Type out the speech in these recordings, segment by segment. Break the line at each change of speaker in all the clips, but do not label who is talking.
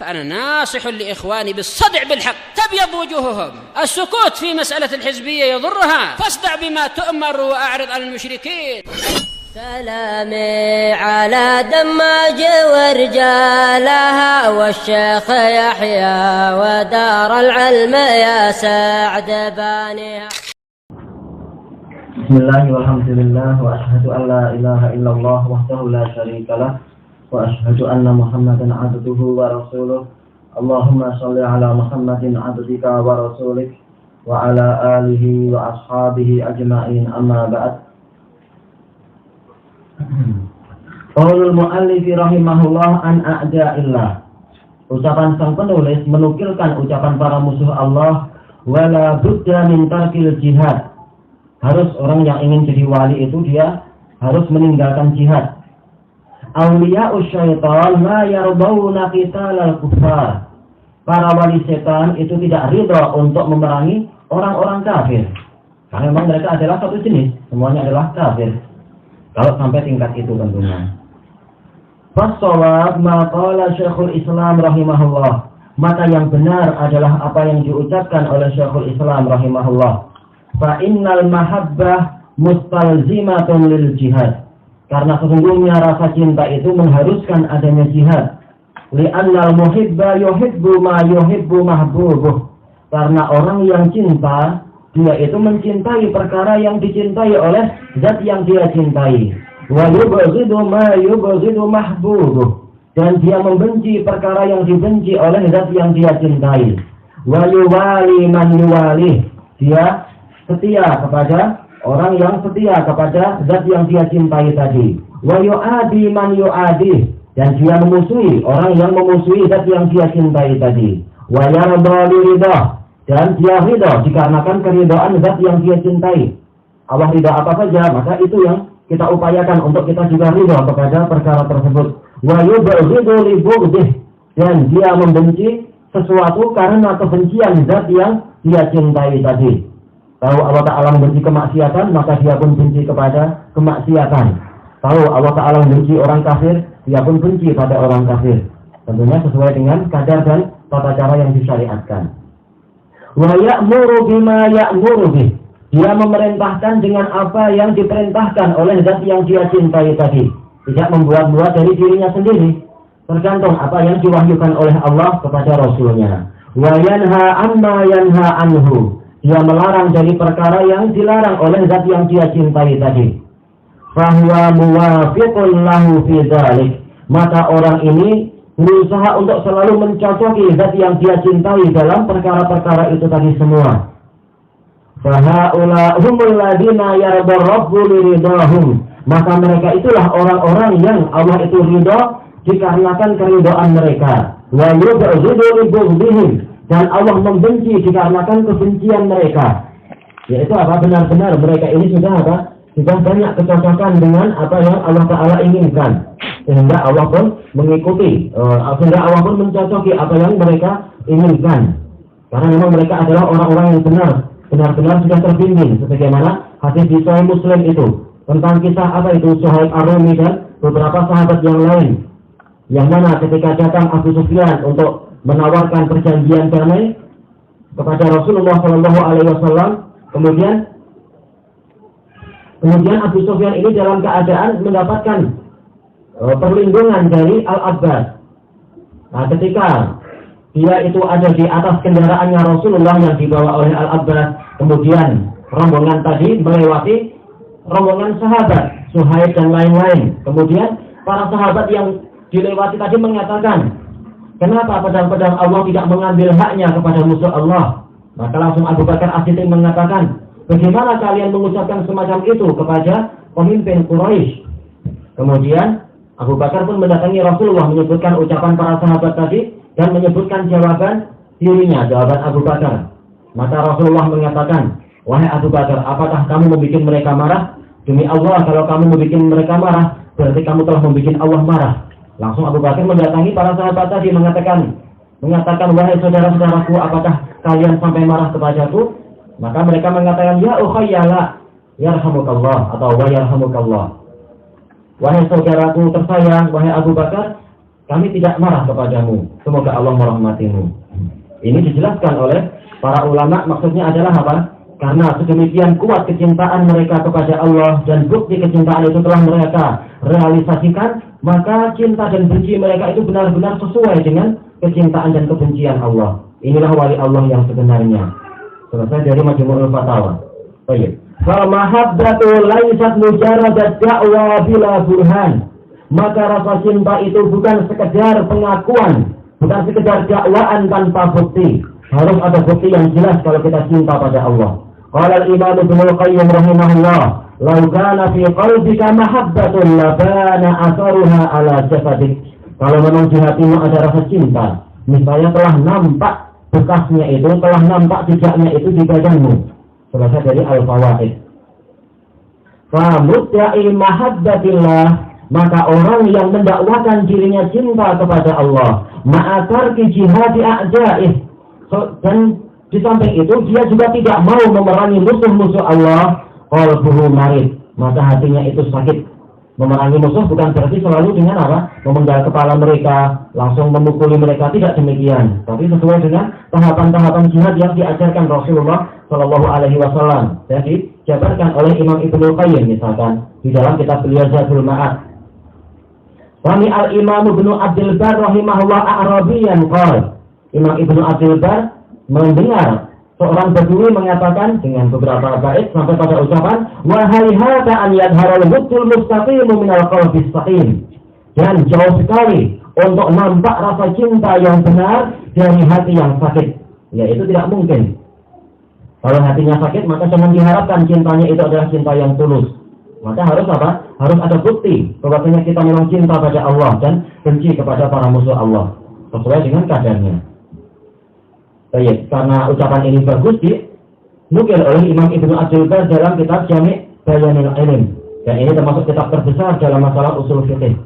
فأنا ناصح لإخواني بالصدع بالحق تبيض وجوههم. السكوت في مسألة الحزبية يضرها، فاصدع بما تؤمر وأعرض عن المشركين.
سلامي على دماج ورجالها والشيخ يحيى ودار العلم يا سعد بانيها.
بسم الله والحمد لله وأشهد أن لا إله إلا الله وحده لا شريك له وأشهد أن محمدا عبده ورسوله. اللهم صل على محمد عبدك ورسولك وعلى آله وأصحابه أجمعين. أما بعد. Qaulul muallif rahimahullah an a'da'illah. Ucapan sang penulis menukilkan ucapan para musuh Allah, wala budda min tarkil jihad. Harus orang yang ingin jadi wali itu dia harus meninggalkan jihad. Awliya'us syaitan la yardawna qitalal kuffar. Para wali setan itu tidak ridha untuk memerangi orang-orang kafir. Karena memang mereka adalah satu jenis, semuanya adalah kafir. Kalau sampai tingkat itu tentunya. Fasawab maqala Syekhul Islam rahimahullah. Maka yang benar adalah apa yang diucapkan oleh Syekhul Islam rahimahullah. Fa innal mahabbah mustalzimatun lil jihad. Karena sesungguhnya rasa cinta itu mengharuskan adanya jihad. Li'annal muhibba yuhibbu ma yuhibbu mahbubuh. Karena orang yang cinta, dia itu mencintai perkara yang dicintai oleh zat yang dia cintai. Wa yubghidu ma yubghidu mahbubuh. Dan dia membenci perkara yang dibenci oleh zat yang dia cintai. Wa yuwali man yuwali. Dia setia kepada orang yang setia kepada zat yang dia cintai tadi. Wa yu'adi man yu'adi. Dan dia memusuhi orang yang memusuhi zat yang dia cintai tadi. Wa yarda liridha. Dan dia ridha dikarenakan keridhaan zat yang dia cintai. Allah ridha apa saja, maka itu yang kita upayakan untuk kita juga ridha kepada perkara tersebut. Wa yubghidu li bughdih. Dan dia membenci sesuatu karena kebencian zat yang dia cintai tadi. Tahu Allah Ta'ala membenci kemaksiatan, maka dia pun benci kepada kemaksiatan. Tahu Allah Ta'ala membenci orang kafir, dia pun benci pada orang kafir. Tentunya sesuai dengan kadar dan tata cara yang disyariatkan. Wa ya'muru bima ya'muru bih. Dia memerintahkan dengan apa yang diperintahkan oleh zat yang dia cintai tadi. Tidak membuat-buat dari dirinya sendiri. Tergantung apa yang diwahyukan oleh Allah kepada Rasulnya. Wa yanha amma yanha anhu. Dia melarang dari perkara yang dilarang oleh zat yang dia cintai tadi. Fahuwa muwafiqun lahu fi dzalik. Maka orang ini berusaha untuk selalu mencocoki zat yang dia cintai dalam perkara-perkara itu tadi semua. Fahaula humul ladina yarda rabbu liridahum. Maka mereka itulah orang-orang yang Allah itu ridha dikarenakan keridhaan mereka. Wa yubghidu li bughdihim. Dan Allah membenci dikarenakan kebencian mereka. Yaitu apa? Benar-benar mereka ini sudah apa? Sudah banyak kecocokan dengan apa yang Allah Ta'ala inginkan. Sehingga Allah pun mengikuti, sehingga Allah pun mencocoki apa yang mereka inginkan. Karena memang mereka adalah orang-orang yang benar-benar sudah terbimbing. Sebagaimana hadis di Sahih Muslim itu. Tentang kisah apa itu Suhaib Ar-Rumi dan beberapa sahabat yang lain. Yang mana ketika datang Abu Sufyan untuk menawarkan perjanjian damai kepada Rasulullah SAW, kemudian Abu Sufyan ini dalam keadaan mendapatkan perlindungan dari Al-Abbas. Nah, ketika dia itu ada di atas kendaraannya Rasulullah yang dibawa oleh Al-Abbas, kemudian rombongan tadi melewati rombongan sahabat Suhaib dan lain-lain. Kemudian para sahabat yang dilewati tadi mengatakan, kenapa pedang-pedang Allah tidak mengambil haknya kepada musuh Allah? Maka langsung Abu Bakar As-Siddiq mengatakan, bagaimana kalian mengucapkan semacam itu kepada pemimpin Quraisy? Kemudian Abu Bakar pun mendatangi Rasulullah menyebutkan ucapan para sahabat tadi dan menyebutkan jawaban dirinya, jawaban Abu Bakar. Maka Rasulullah mengatakan, wahai Abu Bakar, apakah kamu membuat mereka marah? Demi Allah, kalau kamu membuat mereka marah, berarti kamu telah membuat Allah marah. Langsung Abu Bakar mendatangi para sahabat tadi mengatakan, wahai saudara-saudaraku, apakah kalian sampai marah kepadaku? Maka mereka mengatakan, ya ukhayyala, yarhamukallah, atau wa yarhamukallah. Wahai saudaraku tersayang, wahai Abu Bakar, kami tidak marah kepadamu. Semoga Allah merahmatimu. Ini dijelaskan oleh para ulama, maksudnya adalah apa? Karena sedemikian kuat kecintaan mereka kepada Allah dan bukti kecintaan itu telah mereka realisasikan, maka cinta dan benci mereka itu benar-benar sesuai dengan kecintaan dan kebencian Allah. Inilah wali Allah yang sebenarnya. Selesai dari Majmu'ul Fatawa. Baik. Fa mahabbatu laysat mujarradat da'wa bila burhan. Maka rasa cinta itu bukan sekedar pengakuan, bukan sekedar dakwaan tanpa bukti. Harus ada bukti yang jelas kalau kita cinta pada Allah. Qala al-Imam Ibnu Qayyim rahimahullah, "Law kana fi qalbika mahabbatun labana atharuha ala jasadik." Kalau memang di hatimu ada rasa cinta, misalnya telah nampak bekasnya itu, telah nampak jejaknya itu di badanmu. Selesai dari Al-Fawaid. Fa mudda'i mahabbatillah, maka orang yang mendakwakan dirinya cinta kepada Allah, ma'atarki jihadi a'da'ih, dan di samping itu dia juga tidak mau memerangi musuh-musuh Allah, qalbuhu marid, maka hatinya itu sakit. Memerangi musuh bukan berarti selalu dengan apa? Memenggal kepala mereka, langsung memukuli mereka, tidak demikian. Tapi sesuai dengan tahapan-tahapan jihad yang diajarkan Rasulullah Shallallahu Alaihi Wasallam. Jadi dijabarkan oleh Imam Ibnu Qayyim misalkan di dalam kitab beliau Zadul Ma'ad. Wani al-Imam Ibnu Abdul Bar rahimahullah Arabiyan qala. Imam Ibnu Abdul Bar mendengar seorang Badui mengatakan dengan beberapa bait sampai pada ucapan wa hayhata an yadhara al-hubul mustaqim min al-qalbi saqim. Dan jauh sekali untuk nampak rasa cinta yang benar dari hati yang sakit. Ya, itu tidak mungkin. Kalau hatinya sakit, maka jangan diharapkan cintanya itu adalah cinta yang tulus. Maka harus apa? Harus ada bukti bahwasanya kita memang cinta pada Allah dan benci kepada para musuh Allah sesuai dengan kadarnya. Baik, karena ucapan ini bagus dinukil oleh Imam Ibnu Abdul Bar dalam kitab Jami' Bayanil Ilm. Dan ini termasuk kitab terbesar dalam masalah usul fikih.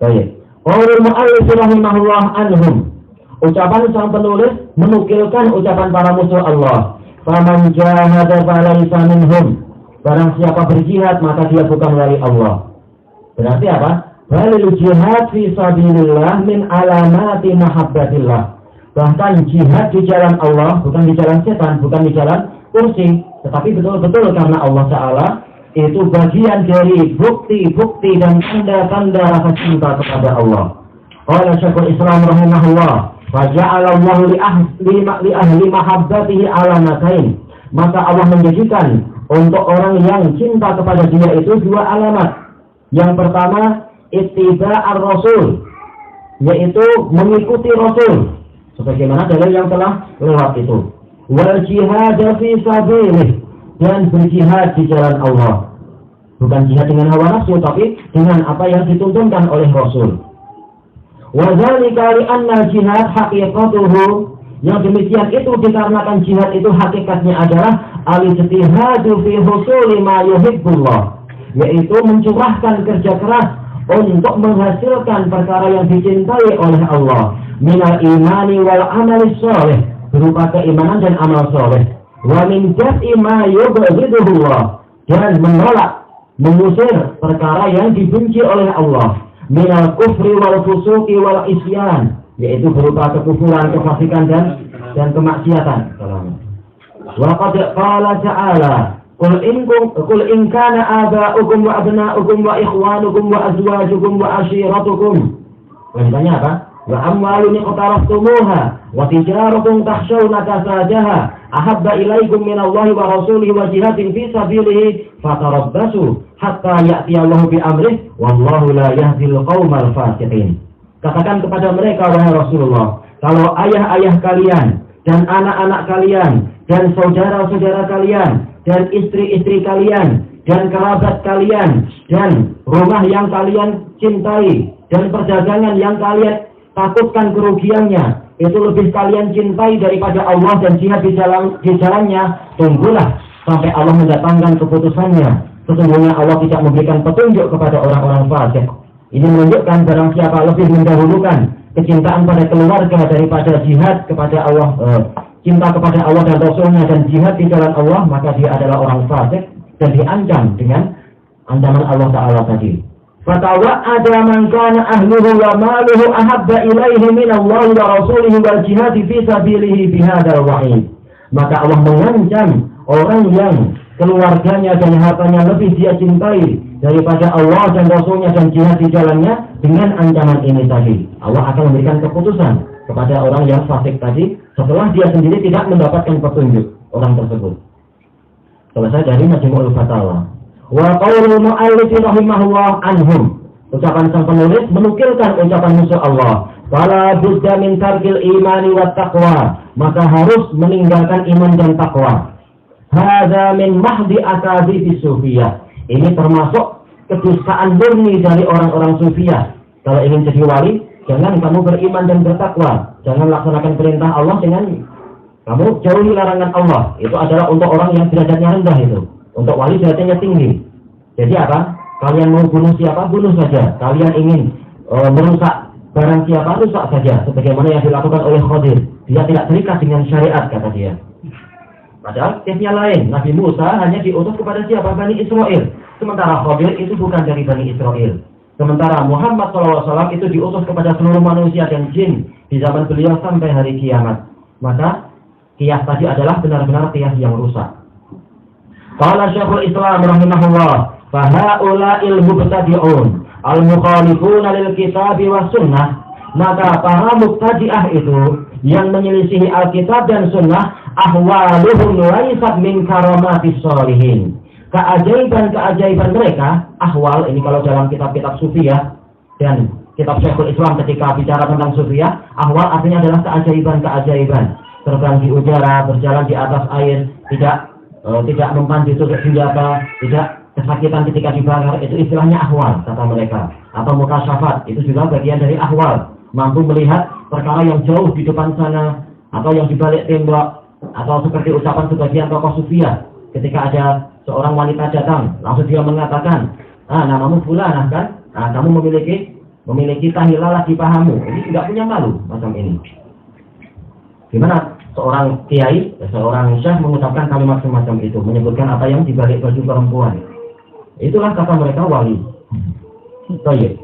Baik. Qaulul mu'allif rahimahullah anhum. Ucapan sang penulis menukilkan ucapan para musuh Allah. Faman jahada falaysa minhum. Barang siapa berjihad maka dia bukan wali Allah. Berarti apa? Balil jihad fi sabilillah min alamati mahabbatillah. Bahkan jihad di jalan Allah, bukan di jalan setan, bukan di jalan kursi, tetapi betul-betul karena Allah Ta'ala, itu bagian dari bukti-bukti dan tanda-tanda rasa cinta kepada Allah. Qala Syekhul Islam rahimahullah, faja'alallahu li ahli mahabbatihi alamatain. Maka Allah menjadikan untuk orang yang cinta kepada dia itu dua alamat. Yang pertama, ittiba'ar rasul, yaitu mengikuti Rasul. Sebagaimana dalil yang telah lewat itu. Wal jihad fi sabilih, dan berjihad di jalan Allah. Bukan jihad dengan hawa nafsu, tapi dengan apa yang dituntunkan oleh Rasul. Wa dzalika li anna jihad haqiqatuhu, yang demikian itu dikarenakan jihad itu hakikatnya adalah al-ijtihadu fi husuli ma yuhibbullah, yaitu mencurahkan kerja keras untuk menghasilkan perkara yang dicintai oleh Allah. Minal imani wal amali sholih, berupa keimanan dan amal soleh. Wa min daf'i ma yubghidullah, dan menolak, mengusir perkara yang dibenci oleh Allah. Minal kufri wal fusuqi wal isyan, yaitu berupa kekufuran, kefasikan dan kemaksiatan. Wa qad qala ta'ala, Qul in kana aba'ukum wa abna'ukum wa ikhwanukum wa azwajukum wa ashiratukum. Perintahnya apa? Wa amwalun iqtaraftumuha wa tijaratun takhshawna kasadaha ahabba ilaikum minallahi wa rasulihi wa jihadin fi sabilihi fatarabbasu hatta ya'tiyallahu bi amrihi wallahu la yahdil qaumal fasiqin. Katakan kepada mereka, wahai Rasulullah, kalau ayah-ayah kalian dan anak-anak kalian dan saudara-saudara kalian dan istri-istri kalian dan kerabat kalian dan rumah yang kalian cintai dan perdagangan yang kalian takutkan kerugiannya, itu lebih kalian cintai daripada Allah dan jihad di jalannya, tunggulah sampai Allah mendatangkan keputusannya. Sesungguhnya Allah tidak memberikan petunjuk kepada orang-orang fasik. Ini menunjukkan barang siapa lebih mendahulukan kecintaan pada keluarga daripada jihad kepada Allah, cinta kepada Allah dan Rasulnya dan jihad di jalan Allah, maka dia adalah orang fasik dan diancam dengan ancaman Allah Ta'ala tadi. Fatawa'ada man kana ahluhu wa maluhu ahabba ilaihi min Allah wa rasulihi wal jihad fi sabilihi fi hadzal wa'id. Maka Allah mengancam orang yang keluarganya dan hartanya lebih dia cintai daripada Allah dan Rasulnya dan jihad di jalannya dengan ancaman ini tadi. Allah akan memberikan keputusan kepada orang yang fasik tadi setelah dia sendiri tidak mendapatkan petunjuk orang tersebut. Selesai dari Majmu'ul Fatawa. Wa qaulul mu'allif rahimahullah anhum. Ucapan sang penulis menukilkan ucapan musuh Allah. Fala budda min tarkil imani wat taqwa. Maka harus meninggalkan iman dan takwa. Hadza min mahdi akadzibis sufiyah. Ini termasuk kedustaan murni dari orang-orang sufiyah. Kalau ingin jadi wali, jangan kamu beriman dan bertakwa. Jangan laksanakan perintah Allah, jangan kamu jauhi larangan Allah. Itu adalah untuk orang yang derajatnya rendah itu. Untuk wali derajatnya tinggi. Jadi apa? Kalian mau bunuh siapa? Bunuh saja. Kalian ingin merusak barang siapa? Rusak saja. Sebagaimana yang dilakukan oleh Khadir. Dia tidak terikat dengan syariat, kata dia. Padahal kesnya lain. Nabi Musa hanya diutus kepada siapa? Bani Israel. Sementara Khadir itu bukan dari Bani Israel. Sementara Muhammad SAW itu diutus kepada seluruh manusia dan jin di zaman beliau sampai hari kiamat. Maka qiyas tadi adalah benar-benar qiyas yang rusak. Qala Syekhul Islam rahimahullah, fa haula'il mubtadi'un al-mukhalifuna lil kitabi was sunnah. Maka para mubtadi'ah itu yang menyelisihi Alkitab dan Sunnah, ahwaluhum laysat min karamatis sholihin. Keajaiban-keajaiban mereka, ahwal ini kalau dalam kitab-kitab sufiyah dan kitab Syekhul Islam ketika bicara tentang sufiyah, ahwal artinya adalah keajaiban-keajaiban. Terbang di udara, berjalan di atas air, tidak mempan ditusuk senjata, tidak kesakitan ketika dibakar, itu istilahnya ahwal kata mereka. Atau mukasyafat, itu juga bagian dari ahwal. Mampu melihat perkara yang jauh di depan sana, atau yang di balik tembok, atau seperti ucapan sebagian tokoh sufiyah ketika ada seorang wanita datang, langsung dia mengatakan, namamu fulanah kan? Kamu memiliki tahilalah di pahamu. Ini tidak punya malu macam ini. Gimana seorang kiai, seorang syekh mengucapkan kalimat semacam itu, menyebutkan apa yang di balik baju perempuan. Itulah kata mereka wali. Baik.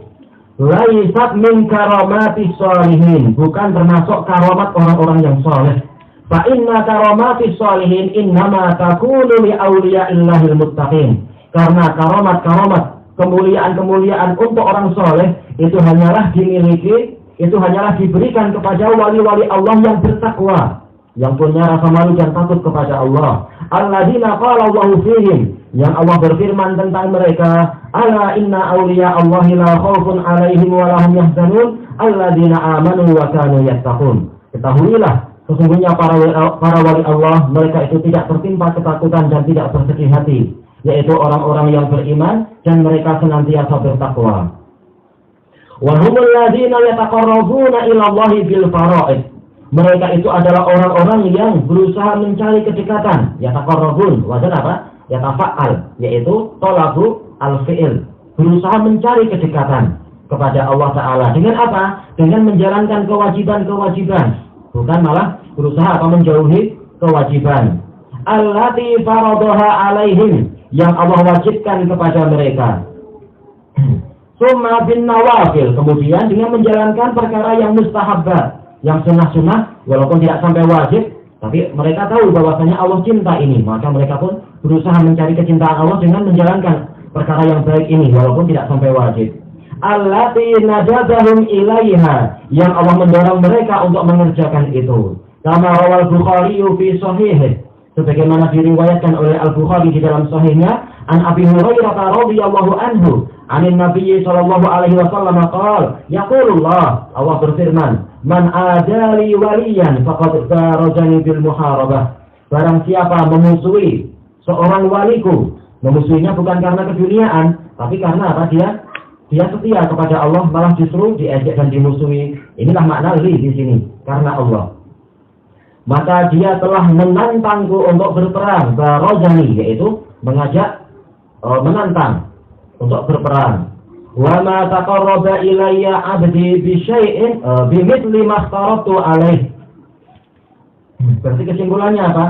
Laisat min karamatis sholihin, bukan termasuk karamat orang-orang yang soleh. Fa inna karamatis sholihin innama takunu li awliya'illahil muttaqin. Karena karamat-karamat, kemuliaan-kemuliaan untuk orang soleh itu hanyalah dimiliki, itu hanyalah diberikan kepada wali-wali Allah yang bertakwa, yang punya rasa malu dan takut kepada Allah. Alladzina qala Allahu fihim, yang Allah berfirman tentang mereka, ala inna awliya Allahi la khaufun alaihim wa lahum yahzanun alladzina amanu wa kanu yattaqun. Ketahuilah, sesungguhnya para wali Allah, mereka itu tidak tertimpa ketakutan dan tidak bersedih hati, yaitu orang-orang yang beriman dan mereka senantiasa bertakwa. Wa humul ladzina yataqarrabuna ila Allahi bil fara'id. Mereka itu adalah orang-orang yang berusaha mencari kedekatan. Yataqarrabun, wazan apa? Yatafa'al, yaitu talabu al-fi'il, berusaha mencari kedekatan kepada Allah Ta'ala. Dengan apa? Dengan menjalankan kewajiban-kewajiban, bukan malah berusaha menjauhi kewajiban. Allati faradaha alaihim, yang Allah wajibkan kepada mereka. Summa bin nawafil, kemudian dengan menjalankan perkara yang mustahabbat, yang sunnah-sunnah, walaupun tidak sampai wajib, tapi mereka tahu bahwasanya Allah cinta ini, maka mereka pun berusaha mencari kecintaan Allah dengan menjalankan perkara yang baik ini, walaupun tidak sampai wajib. Allati najazahum ilaiha, yang Allah mendorong mereka untuk mengerjakan itu. Kama rawal Bukhari fi sahih, sebagaimana diriwayatkan oleh Al-Bukhari di dalam sahihnya, an Abi Hurairah radhiyallahu anhu, anin Nabi sallallahu alaihi wasallam qala, yaqulullah, Allah berfirman, man adali waliyan faqad farajani bil muharabah. Barang siapa memusuhi seorang waliku, memusuhinya bukan karena keduniaan, tapi karena apa? Dia setia kepada Allah, malah justru diejek dan dimusuhi. Inilah makna li di sini, karena Allah. Maka dia telah menantangku untuk berperang, farajani, yaitu mengajak, menantang untuk berperang. Wa ma taqarraba ilayya 'abdi bi syai'in bimithli ma aftaratu alaih. Berarti kesimpulannya apa?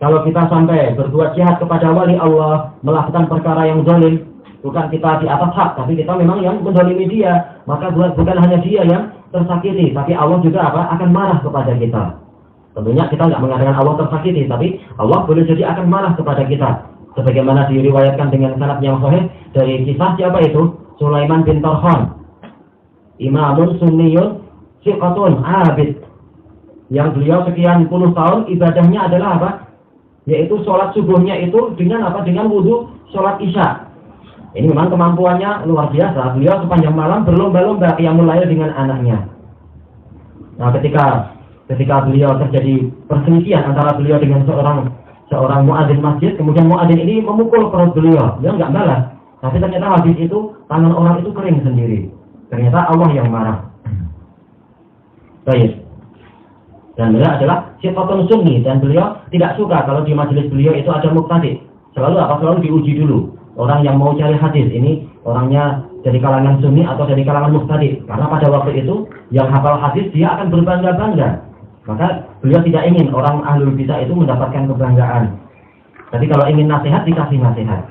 Kalau kita sampai berbuat jahat kepada wali Allah, melakukan perkara yang zalim, Bukan kita di atas hak, tapi kita memang yang mendolimi dia. Maka bukan hanya dia yang tersakiti, tapi Allah juga akan marah kepada kita. Tentunya kita nggak mengatakan Allah tersakiti, tapi Allah boleh jadi akan marah kepada kita. Sebagaimana diriwayatkan dengan sanad yang sahih dari kisah siapa itu? Sulaiman bin Tarkhan, imamun sunniyun siqatun abid, yang beliau sekian puluh tahun ibadahnya adalah apa? Yaitu sholat subuhnya itu dengan apa? Dengan wudhu sholat isya. Ini memang kemampuannya luar biasa. Beliau sepanjang malam berlomba-lomba qiyamul lail dengan anaknya. Nah, ketika beliau terjadi perselisihan antara beliau dengan seorang muadzin masjid, kemudian muadzin ini memukul perut beliau. Dia nggak balas. Tapi ternyata habis itu tangan orang itu kering sendiri. Ternyata Allah yang marah. Baik. Dan beliau adalah sifatun sunni, dan beliau tidak suka kalau di majelis beliau itu ada mubtadi. Selalu diuji dulu. Orang yang mau cari hadis ini orangnya dari kalangan sunni atau dari kalangan mubtadi. Karena pada waktu itu yang hafal hadis dia akan berbangga-bangga. Maka beliau tidak ingin orang ahlul bidah itu mendapatkan kebanggaan. Jadi kalau ingin nasihat dikasih nasihat.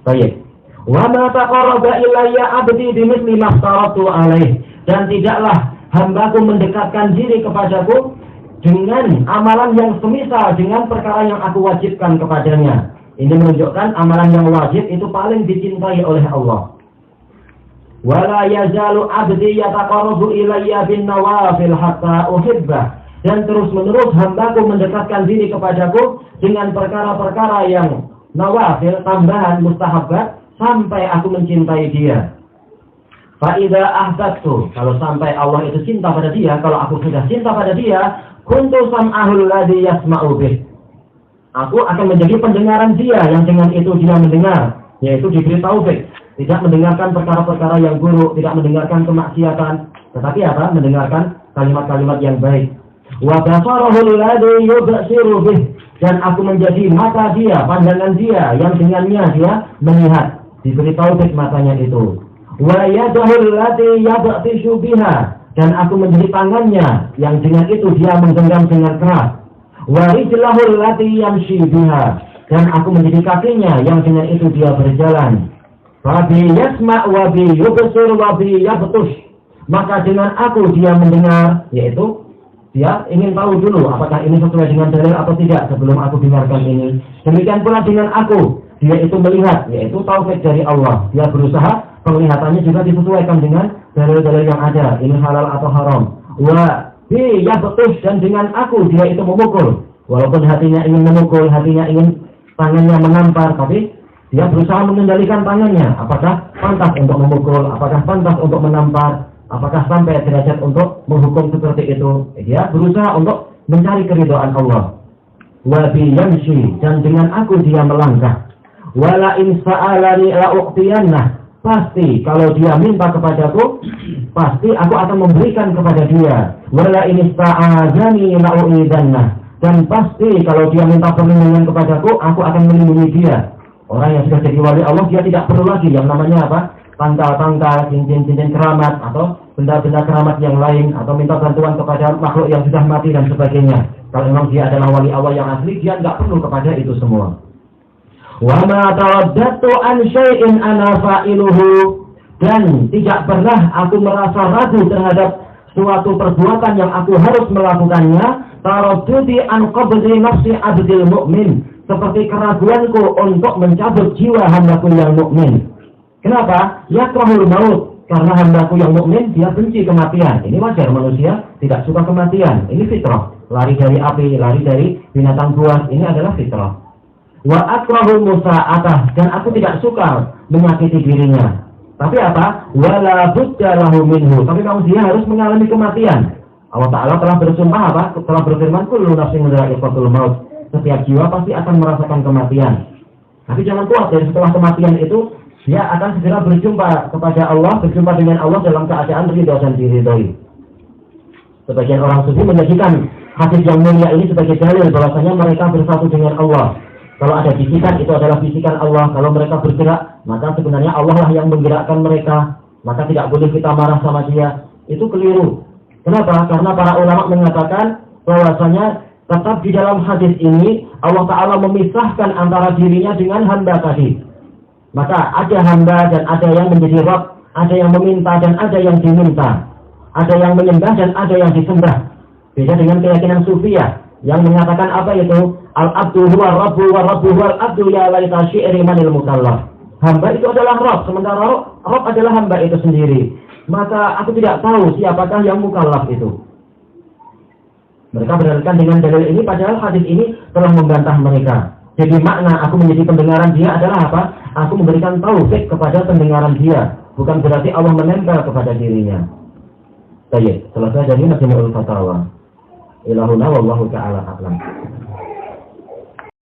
Baik. Wa ma taqarraba ilayya 'abdi bimithli ma aftaratu alaih. Dan tidaklah hambaku mendekatkan diri kepadaku dengan amalan yang semisal dengan perkara yang aku wajibkan kepadanya. Ini menunjukkan amalan yang wajib itu paling dicintai oleh Allah. Wala yazalu 'abdi yataqarrabu ilayya bin nawafil hatta uhibbah. Dan terus-menerus hambaku mendekatkan diri kepadaku dengan perkara-perkara yang nawafil, tambahan mustahabat, sampai aku mencintai dia. Fa idza ahbabtu, kalau sampai Allah itu cinta pada dia, kalau aku sudah cinta pada dia, kuntu sam'ahul ladzi yasma'u bih. Aku akan menjadi pendengaran dia yang dengan itu dia mendengar, yaitu diberi taufik, tidak mendengarkan perkara-perkara yang buruk, tidak mendengarkan kemaksiatan, tetapi apa? Mendengarkan kalimat-kalimat yang baik. Wa basarahul ladzi yubsiru bih, dan aku menjadi mata dia, pandangan dia yang dengannya dia melihat, diberi taufik matanya itu. Wa yadahul ladzi yabtishu biha, dan aku menjadi tangannya yang dengan itu dia menggenggam dengan keras. Wa rijlahul lati yamshi biha, dan aku menjadi kakinya yang dengan itu dia berjalan. Fa bi yasma' wa bi yubsir wa bi yabtush, maka dengan aku dia mendengar, yaitu dia ingin tahu dulu apakah ini sesuai dengan dalil atau tidak sebelum aku dengarkan ini. Demikian pula dengan aku, dia itu melihat, yaitu taufik dari Allah. Dia berusaha penglihatannya juga disesuaikan dengan dalil-dalil yang ada, ini halal atau haram. Wa ya betul, dan dengan aku dia itu memukul, walaupun hatinya ingin memukul, hatinya ingin tangannya menampar, tapi dia berusaha mengendalikan tangannya, apakah pantas untuk memukul, apakah pantas untuk menampar, apakah sampai derajat untuk menghukum seperti itu. Dia berusaha untuk mencari keridhaan Allah. Wa bi yamshi, dan dengan aku dia melangkah. Wala in sa'alani la u'tiyannah, pasti kalau dia minta kepadaku, pasti aku akan memberikan kepada dia. Wala in ista'azani la'u'idannah, dan pasti kalau dia minta perlindungan kepadaku, aku akan melindungi dia. Orang yang sudah jadi wali Allah, dia tidak perlu lagi yang namanya apa? Tangkal-tangkal, cincin-cincin keramat, atau benda-benda keramat yang lain, atau minta bantuan kepada makhluk yang sudah mati dan sebagainya. Kalau memang dia adalah wali Allah yang asli, dia nggak perlu kepada itu semua. Wa ma taraddatu an syai'in ana fa'iluhu, dan tidak pernah aku merasa ragu terhadap suatu perbuatan yang aku harus melakukannya. Taraddudi an qabdi nafsi abdil mu'min, seperti keraguanku untuk mencabut jiwa hambaku yang mukmin. Kenapa? Yakrahul maut, karena hambaku yang mukmin dia benci kematian. Ini wajar, manusia tidak suka kematian. Ini fitrah. Lari dari api, lari dari binatang buas, ini adalah fitrah. Wa akrahul musa'atah, dan aku tidak suka menyakiti dirinya. Tapi apa? Wala budda lahu minhu, tapi manusia harus mengalami kematian. Allah Ta'ala telah bersumpah apa? Telah berfirman, kullu nafsin dha'iqatul maut, setiap jiwa pasti akan merasakan kematian. Tapi jangan khawatir, setelah kematian itu dia akan segera berjumpa kepada Allah, berjumpa dengan Allah dalam keadaan ridho dan diridhoi. Sebagian orang sufi menjadikan hadis yang mulia ini sebagai dalil bahwasanya mereka bersatu dengan Allah. Kalau ada bisikan, itu adalah bisikan Allah. Kalau mereka bergerak, maka sebenarnya Allah lah yang menggerakkan mereka. Maka tidak boleh kita marah sama dia. Itu keliru. Kenapa? Karena para ulama mengatakan bahwasanya tetap di dalam hadis ini Allah Ta'ala memisahkan antara dirinya dengan hamba tadi. Maka ada hamba dan ada yang menjadi Rabb, ada yang meminta dan ada yang diminta, ada yang menyembah dan ada yang disembah. Beda dengan keyakinan Sufiyah yang menyatakan apa itu? Al-abdu huwa rabbu wa rabbu huwa al-abdu ya laita syi'ri manil mukallaf. Hamba itu adalah Rabb, sementara Rabb adalah hamba itu sendiri. Maka aku tidak tahu siapakah yang mukallaf itu. Mereka berdalilkan dengan dalil ini, padahal hadis ini telah membantah mereka. Jadi makna aku menjadi pendengaran dia adalah apa? Aku memberikan taufik kepada pendengaran dia, bukan berarti Allah menempel kepada dirinya. Baik, selesai dari Majmu'ul Fatawa. Ilahuna wallahu ta'ala a'lam.